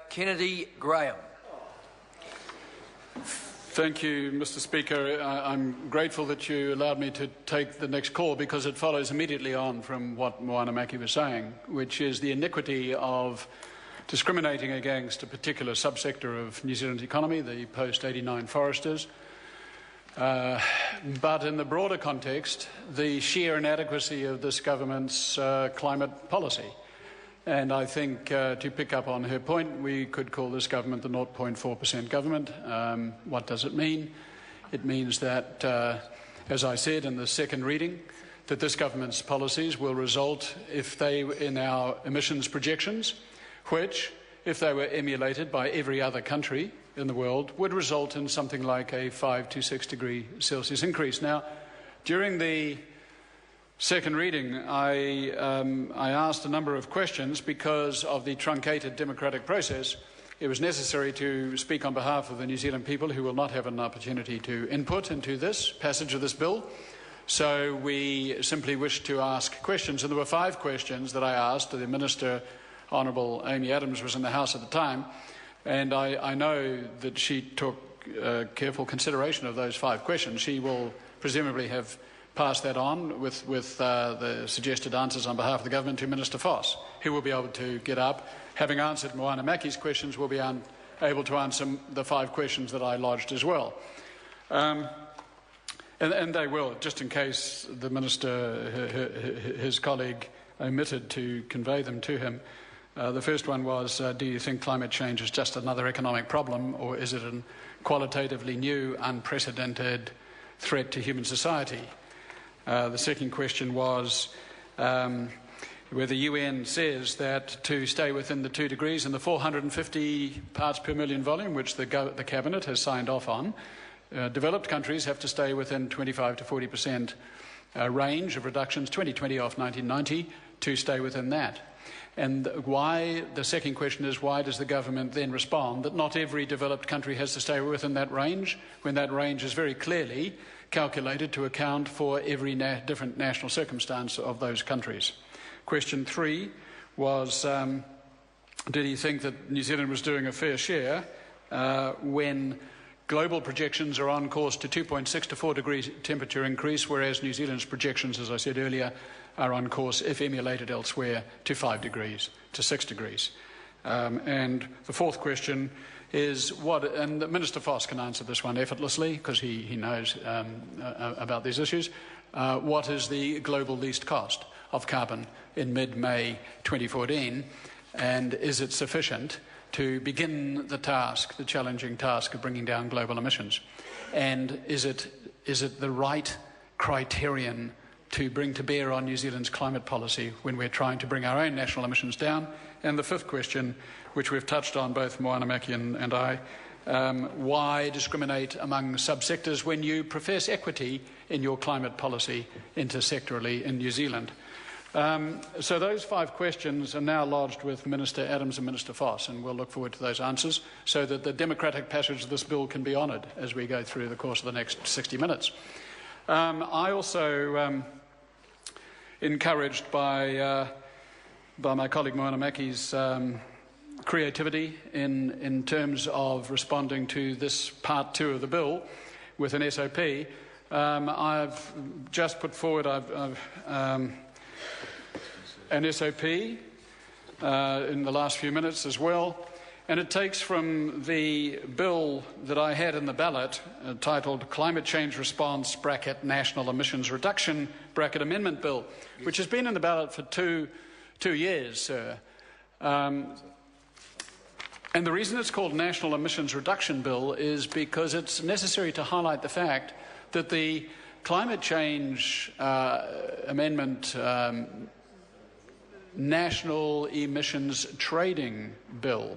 Kennedy Graham. Thank you, Mr. Speaker. I'm grateful that you allowed me to take the next call because it follows immediately on from what Moana Maki was saying, which is the iniquity of discriminating against a particular subsector of New Zealand's economy, the post-89 foresters. But in the broader context, the sheer inadequacy of this government's climate policy. And I think, to pick up on her point, we could call this government the 0.4% government. What does it mean? It means that, as I said in the second reading, that this government's policies will result, in our emissions projections, which, if they were emulated by every other country in the world, would result in something like a 5 to 6 degree Celsius increase. Now, during the second reading, I asked a number of questions because of the truncated democratic process. It was necessary to speak on behalf of the New Zealand people who will not have an opportunity to input into this passage of this bill. So we simply wished to ask questions, and there were 5 questions that I asked. The Minister, Honourable Amy Adams, was in the House at the time, and I know that she took careful consideration of those 5 questions. She will presumably have pass that on with the suggested answers on behalf of the government to Minister Foss, who will be able to get up. Having answered Moana Maki's questions, will be able to answer the 5 questions that I lodged as well. And they will, just in case the Minister, his colleague, omitted to convey them to him. The first one was, do you think climate change is just another economic problem, or is it a qualitatively new, unprecedented threat to human society? The second question was where the UN says that to stay within the 2 degrees and the 450 parts per million volume, which the Cabinet has signed off on, developed countries have to stay within 25 to 40% range of reductions, 2020 off 1990, to stay within that. And why, the second question is, why does the government then respond that not every developed country has to stay within that range, when that range is very clearly calculated to account for every different national circumstance of those countries? Question 3 was, did he think that New Zealand was doing a fair share when global projections are on course to 2.6 to 4 degrees temperature increase, whereas New Zealand's projections, as I said earlier, are on course, if emulated elsewhere, to 5 degrees, to 6 degrees. And the fourth question is and Minister Foss can answer this one effortlessly because he knows about these issues. What is the global least cost of carbon in mid-May 2014, and is it sufficient to begin the task, the challenging task of bringing down global emissions? And is it the right criterion to bring to bear on New Zealand's climate policy when we're trying to bring our own national emissions down? And the fifth question, which we've touched on, both Moana Maki and I, why discriminate among subsectors when you profess equity in your climate policy intersectorally in New Zealand? So those 5 questions are now lodged with Minister Adams and Minister Foss, and we'll look forward to those answers so that the democratic passage of this bill can be honoured as we go through the course of the next 60 minutes. I also, encouraged by my colleague Moana Maki's creativity in terms of responding to this part 2 of the bill with an SOP, I've just put forward an SOP in the last few minutes as well, and it takes from the bill that I had in the ballot titled Climate Change Response National Emissions Reduction Amendment Bill, which has been in the ballot for two years, sir. And the reason it's called National Emissions Reduction Bill is because it's necessary to highlight the fact that the Climate Change Amendment National Emissions Trading Bill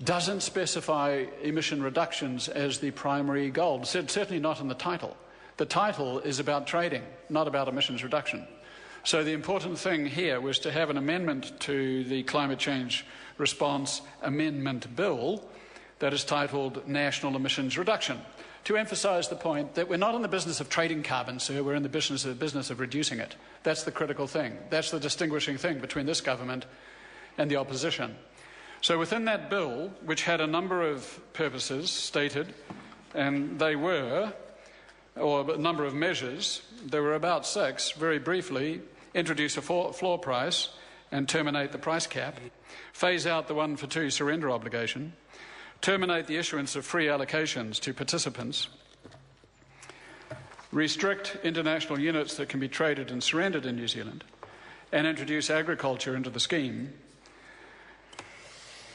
doesn't specify emission reductions as the primary goal. It's certainly not in the title. The title is about trading, not about emissions reduction. So the important thing here was to have an amendment to the Climate Change Response Amendment Bill that is titled National Emissions Reduction, to emphasise the point that we're not in the business of trading carbon, sir, we're in the business of reducing it. That's the critical thing. That's the distinguishing thing between this government and the opposition. So within that bill, which had a number of purposes stated, and they were, or a number of measures, there were about 6, very briefly: introduce a floor price and terminate the price cap, phase out the 1-for-2 surrender obligation, terminate the issuance of free allocations to participants, restrict international units that can be traded and surrendered in New Zealand, and introduce agriculture into the scheme,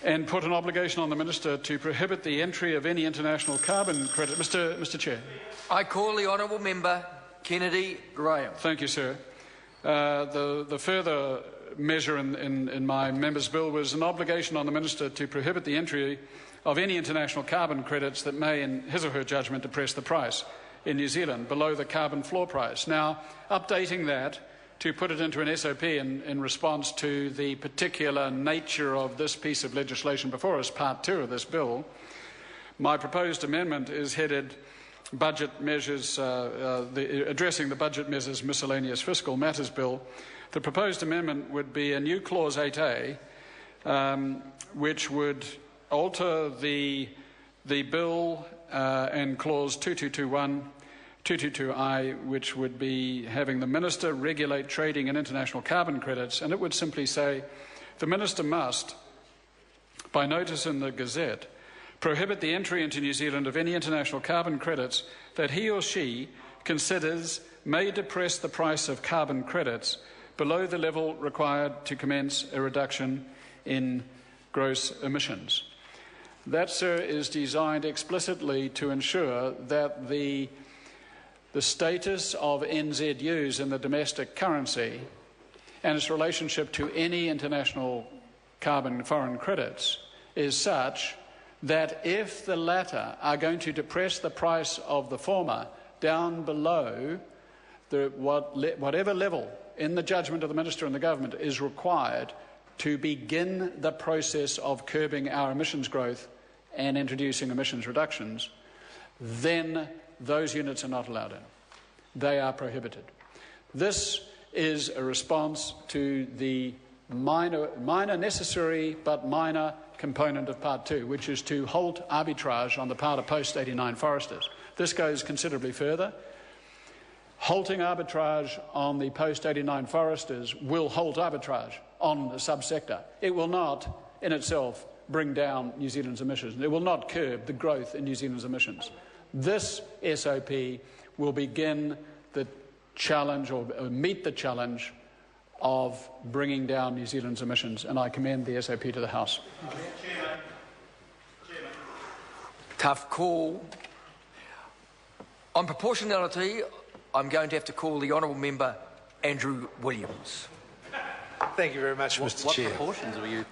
and put an obligation on the Minister to prohibit the entry of any international carbon credit. Mr. Chair. I call the honourable member Kennedy Graham. Thank you, sir. The further measure in my member's bill was an obligation on the Minister to prohibit the entry of any international carbon credits that may, in his or her judgment, depress the price in New Zealand below the carbon floor price. Now, updating that to put it into an SOP in response to the particular nature of this piece of legislation before us, Part 2 of this bill, my proposed amendment is headed Budget Measures, addressing the Budget Measures Miscellaneous Fiscal Matters Bill. The proposed amendment would be a new Clause 8A, which would alter the bill and Clause 2221, 222I, which would be having the Minister regulate trading in international carbon credits, and it would simply say the Minister must, by notice in the Gazette, prohibit the entry into New Zealand of any international carbon credits that he or she considers may depress the price of carbon credits below the level required to commence a reduction in gross emissions. That, sir, is designed explicitly to ensure that the status of NZUs in the domestic currency and its relationship to any international carbon foreign credits is such that if the latter are going to depress the price of the former down below whatever level in the judgment of the Minister and the Government is required to begin the process of curbing our emissions growth and introducing emissions reductions, then those units are not allowed in. They are prohibited. This is a response to the minor necessary but minor component of Part 2, which is to halt arbitrage on the part of post-89 foresters. This goes considerably further. Halting arbitrage on the post-89 foresters will halt arbitrage on the subsector. It will not, in itself, bring down New Zealand's emissions. It will not curb the growth in New Zealand's emissions. This SOP will begin the challenge, or meet the challenge, of bringing down New Zealand's emissions, and I commend the SOP to the House. Chairman. Tough call. On proportionality, I'm going to have to call the honourable member Andrew Williams. Thank you very much, Mr. Chair. What proportions were you